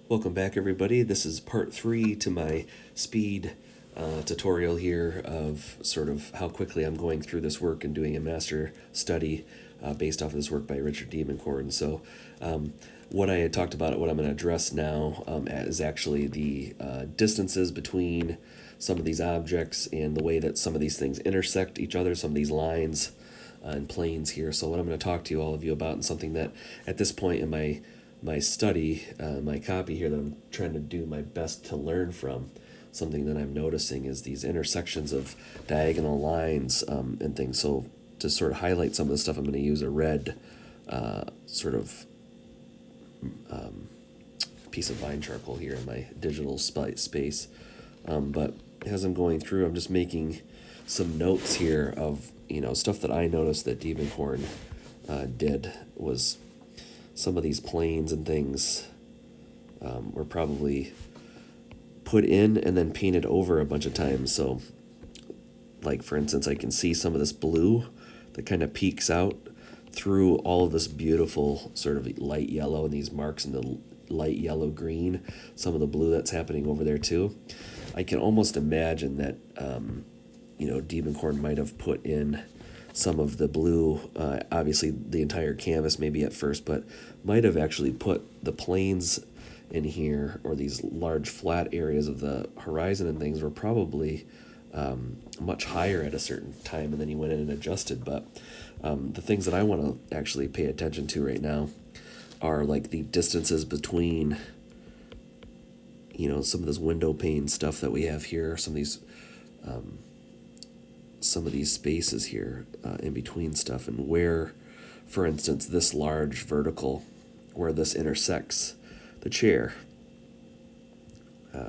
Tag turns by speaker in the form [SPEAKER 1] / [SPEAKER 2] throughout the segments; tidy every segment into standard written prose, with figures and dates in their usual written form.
[SPEAKER 1] Welcome back, everybody. This is part 3 to my speed tutorial here of sort of how quickly I'm going through this work and doing a master study based off of this work by Richard Diebenkorn. So what I had talked about, what I'm going to address now is actually the distances between some of these objects and the way that some of these things intersect each other, some of these lines and planes here. So what I'm going to talk to all of you about, and something that at this point in my study, my copy here that I'm trying to do my best to learn from, something that I'm noticing is these intersections of diagonal lines and things. So to sort of highlight some of the stuff, I'm going to use a red sort of piece of vine charcoal here in my digital space. But as I'm going through, I'm just making some notes here of stuff that I noticed that Diebenkorn did was some of these planes and things were probably put in and then painted over a bunch of times. So, like for instance, I can see some of this blue that kind of peeks out through all of this beautiful sort of light yellow and these marks in the light yellow green, some of the blue that's happening over there too. I can almost imagine that Diebenkorn might have put in some of the blue, obviously the entire canvas maybe at first, but might have actually put the planes in here, or these large flat areas of the horizon and things were probably much higher at a certain time, and then he went in and adjusted. But the things that I want to actually pay attention to right now are like the distances between some of this window pane stuff that we have here, some of these spaces here in between stuff, and where, for instance, this large vertical, where this intersects the chair,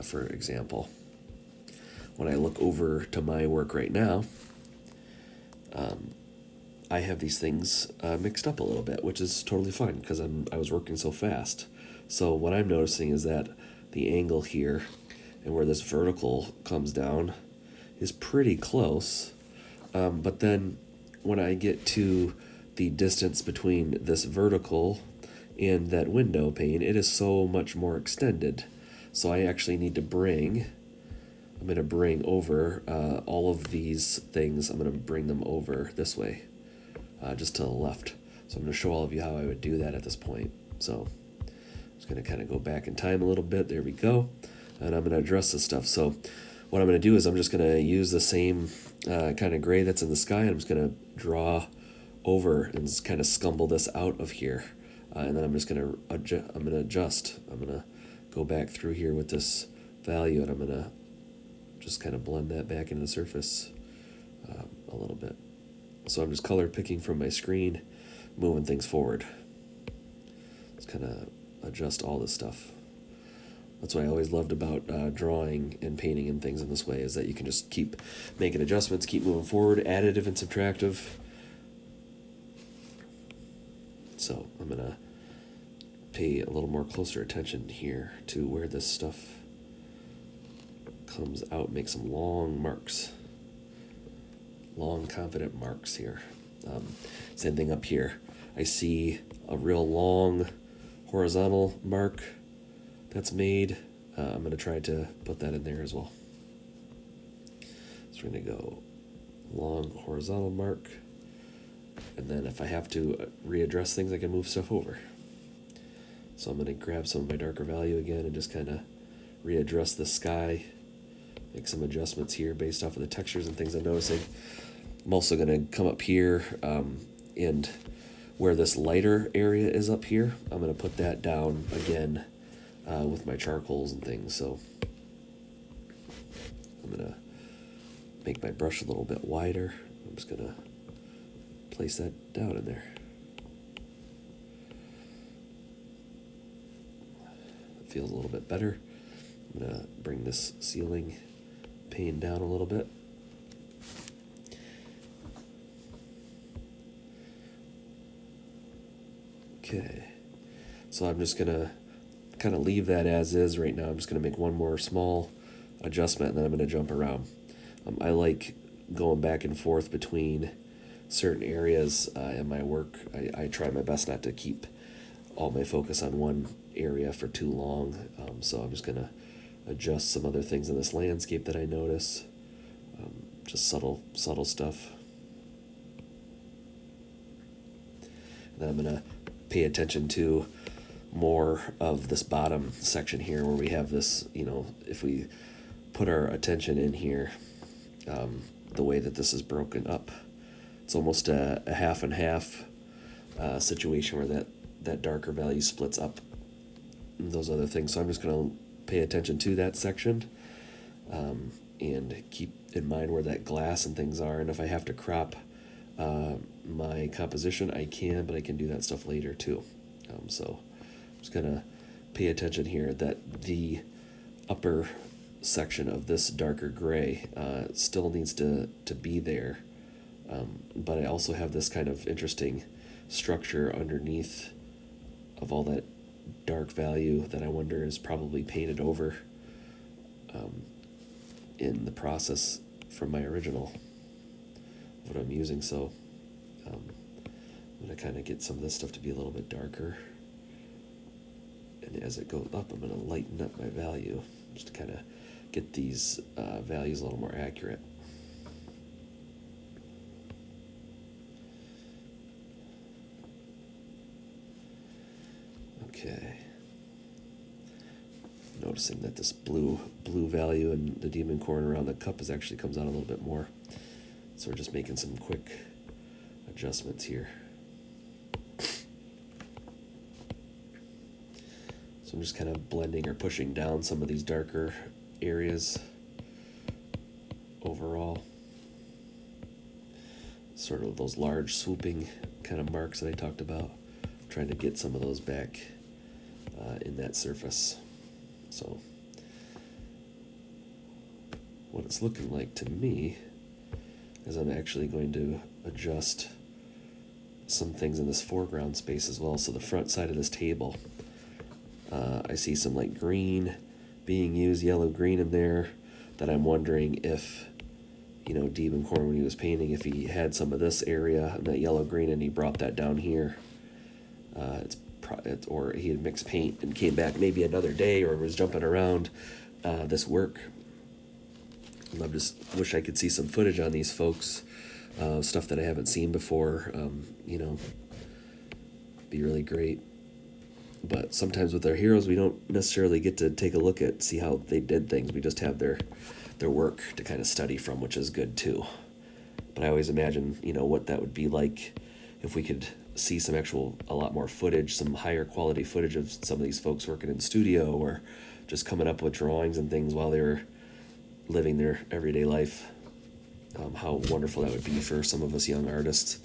[SPEAKER 1] for example. When I look over to my work right now, I have these things mixed up a little bit, which is totally fine because I was working so fast. So what I'm noticing is that the angle here and where this vertical comes down is pretty close. But then when I get to the distance between this vertical and that window pane, it is so much more extended. So I actually need to I'm going to bring over all of these things. I'm going to bring them over this way, just to the left. So I'm going to show all of you how I would do that at this point. So I'm just going to kind of go back in time a little bit. There we go. And I'm going to address this stuff. So what I'm going to do is I'm just going to use the same kind of gray that's in the sky, and I'm just going to draw over and just kind of scumble this out of here. And then I'm just going to adjust. I'm going to go back through here with this value, and I'm going to just kind of blend that back into the surface a little bit. So I'm just color picking from my screen, moving things forward. Just kind of adjust all this stuff. That's what I always loved about drawing and painting and things in this way, is that you can just keep making adjustments, keep moving forward, additive and subtractive. So I'm going to pay a little more closer attention here to where this stuff comes out, make some long marks, long confident marks here. Same thing up here. I see a real long horizontal mark that's made. I'm going to try to put that in there as well. So we're going to go long horizontal mark, and then if I have to readdress things, I can move stuff over. So I'm going to grab some of my darker value again and just kind of readdress the sky, make some adjustments here based off of the textures and things I'm noticing. I'm also going to come up here and where this lighter area is up here, I'm going to put that down again with my charcoals and things. So I'm going to make my brush a little bit wider. I'm just going to place that down in there. It feels a little bit better. I'm going to bring this ceiling pane down a little bit. Okay, so I'm just going to kind of leave that as is right now. I'm just going to make one more small adjustment, and then I'm going to jump around. I like going back and forth between certain areas in my work. I try my best not to keep all my focus on one area for too long. So I'm just going to adjust some other things in this landscape that I notice. Just subtle stuff. And then I'm going to pay attention to more of this bottom section here where we have this, if we put our attention in here, the way that this is broken up, it's almost a half and half situation where that darker value splits up those other things. So I'm just going to pay attention to that section and keep in mind where that glass and things are. And if I have to crop my composition, I can, but I can do that stuff later too. So I'm just going to pay attention here that the upper section of this darker gray still needs to be there. But I also have this kind of interesting structure underneath of all that dark value that I wonder is probably painted over in the process from my original, what I'm using. So I'm going to kind of get some of this stuff to be a little bit darker. And as it goes up, I'm going to lighten up my value just to kind of get these values a little more accurate. Okay. Noticing that this blue value in the Diebenkorn around the cup actually comes out a little bit more. So we're just making some quick adjustments here. So I'm just kind of blending or pushing down some of these darker areas overall. Sort of those large swooping kind of marks that I talked about. I'm trying to get some of those back in that surface. So what it's looking like to me is I'm actually going to adjust some things in this foreground space as well. So the front side of this table, I see some like green being used, yellow-green in there, that I'm wondering if, Diebenkorn, when he was painting, if he had some of this area and that yellow-green and he brought that down here. Or he had mixed paint and came back maybe another day or was jumping around this work. And I just wish I could see some footage on these folks, stuff that I haven't seen before, be really great. But sometimes with our heroes, we don't necessarily get to take a look at, see how they did things. We just have their work to kind of study from, which is good too. But I always imagine, what that would be like if we could see a lot more footage, some higher quality footage of some of these folks working in the studio or just coming up with drawings and things while they were living their everyday life. How wonderful that would be for some of us young artists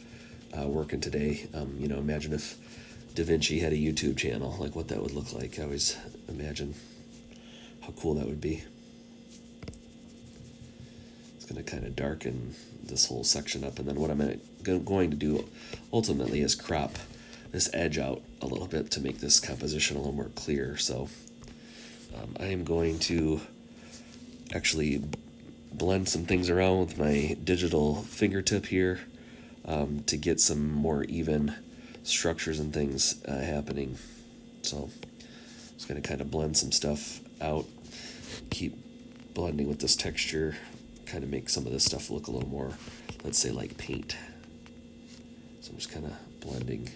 [SPEAKER 1] working today. Imagine if Da Vinci had a YouTube channel, like what that would look like. I always imagine how cool that would be. It's going to kind of darken this whole section up, and then what I'm going to do ultimately is crop this edge out a little bit to make this composition a little more clear. So I am going to actually blend some things around with my digital fingertip here to get some more even structures and things happening. So I'm just going to kind of blend some stuff out, keep blending with this texture, kind of make some of this stuff look a little more, let's say, like paint. So I'm just kind of blending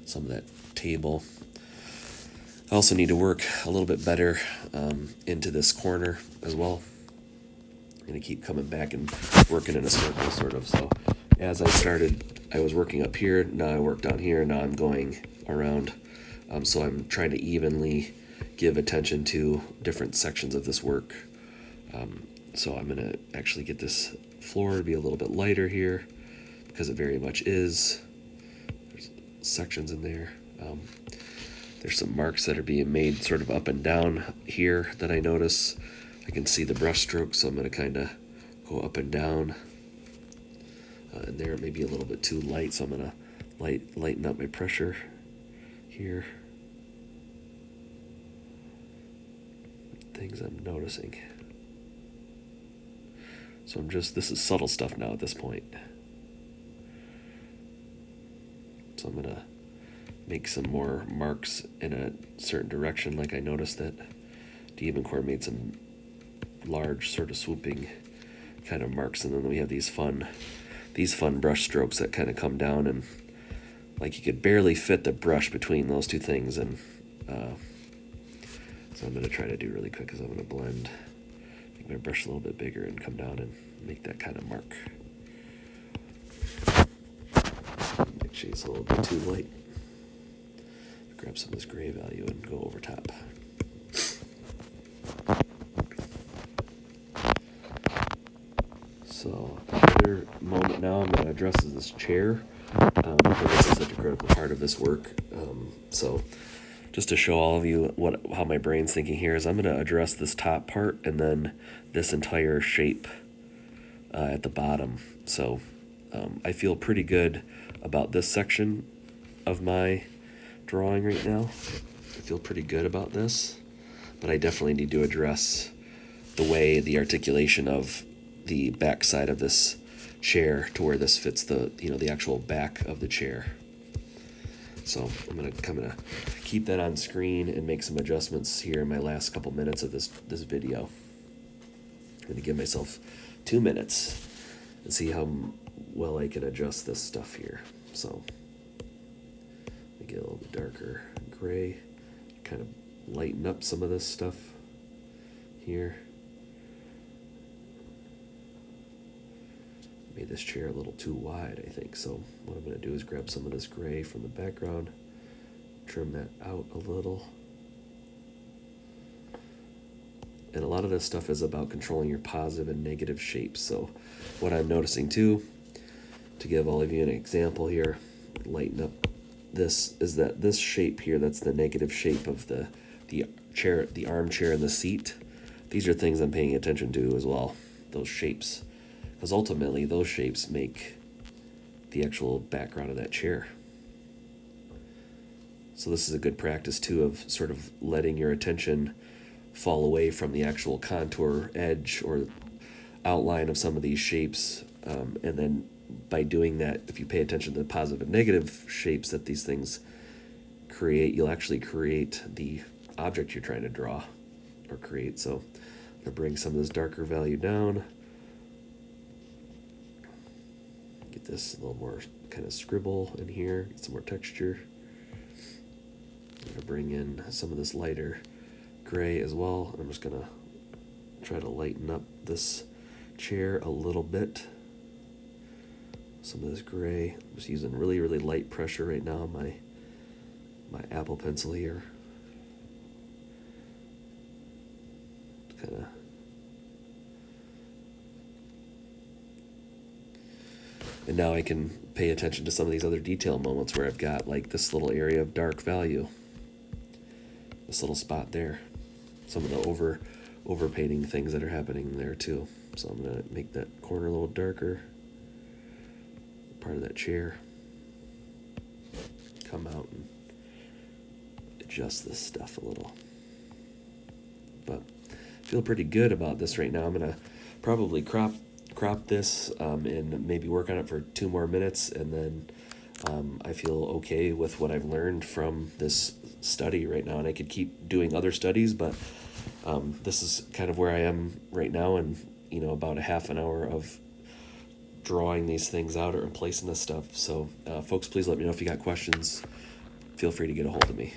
[SPEAKER 1] some of that table. I also need to work a little bit better into this corner as well. I'm going to keep coming back and working in a circle, sort of. So as I started, I was working up here, now I work down here, now I'm going around. So I'm trying to evenly give attention to different sections of this work. So I'm going to actually get this floor to be a little bit lighter here, because it very much is. There's sections in there. There's some marks that are being made sort of up and down here that I notice. I can see the brush strokes, so I'm going to kind of go up and down. And there it may be a little bit too light, so I'm going to lighten up my pressure here. Things I'm noticing. So this is subtle stuff now at this point. So I'm going to make some more marks in a certain direction. Like I noticed that Diebenkorn made some large sort of swooping kind of marks, and then we have these fun brush strokes that kind of come down, and like you could barely fit the brush between those two things. And so I'm going to try to do really quick because I'm going to blend, make my brush a little bit bigger and come down and make that kind of mark. Actually, it's a little bit too light. Grab some of this gray value and go over top. So another moment now I'm going to address is this chair, because this is such a critical part of this work. So just to show all of you how my brain's thinking here is I'm going to address this top part and then this entire shape at the bottom. So I feel pretty good about this section of my drawing right now. I feel pretty good about this, but I definitely need to address the articulation of the back side of this chair to where this fits the actual back of the chair. So I'm gonna keep that on screen and make some adjustments here in my last couple minutes of this video. I'm gonna give myself 2 minutes and see how well I can adjust this stuff here. So I get a little bit darker gray, kind of lighten up some of this stuff here. Made this chair a little too wide, I think. So what I'm going to do is grab some of this gray from the background, trim that out a little. And a lot of this stuff is about controlling your positive and negative shapes. So what I'm noticing too, to give all of you an example here, lighten up this, is that this shape here, that's the negative shape of the chair, the armchair and the seat. These are things I'm paying attention to as well, those shapes. Because ultimately, those shapes make the actual background of that chair. So this is a good practice, too, of sort of letting your attention fall away from the actual contour, edge, or outline of some of these shapes. And then by doing that, if you pay attention to the positive and negative shapes that these things create, you'll actually create the object you're trying to draw or create. So I'm going to bring some of this darker value down. Get this a little more kind of scribble in here, get some more texture. I'm going to bring in some of this lighter gray as well. I'm just going to try to lighten up this chair a little bit. Some of this gray. I'm just using really, really light pressure right now on my Apple pencil here. Kind of And now I can pay attention to some of these other detail moments where I've got like this little area of dark value. This little spot there. Some of the overpainting things that are happening there too. So I'm going to make that corner a little darker. Part of that chair. Come out and adjust this stuff a little. But I feel pretty good about this right now. I'm going to probably crop this and maybe work on it for 2 more minutes, and then I feel okay with what I've learned from this study right now, and I could keep doing other studies, but this is kind of where I am right now, and about a half an hour of drawing these things out or placing this stuff. So folks, please let me know if you got questions. Feel free to get a hold of me.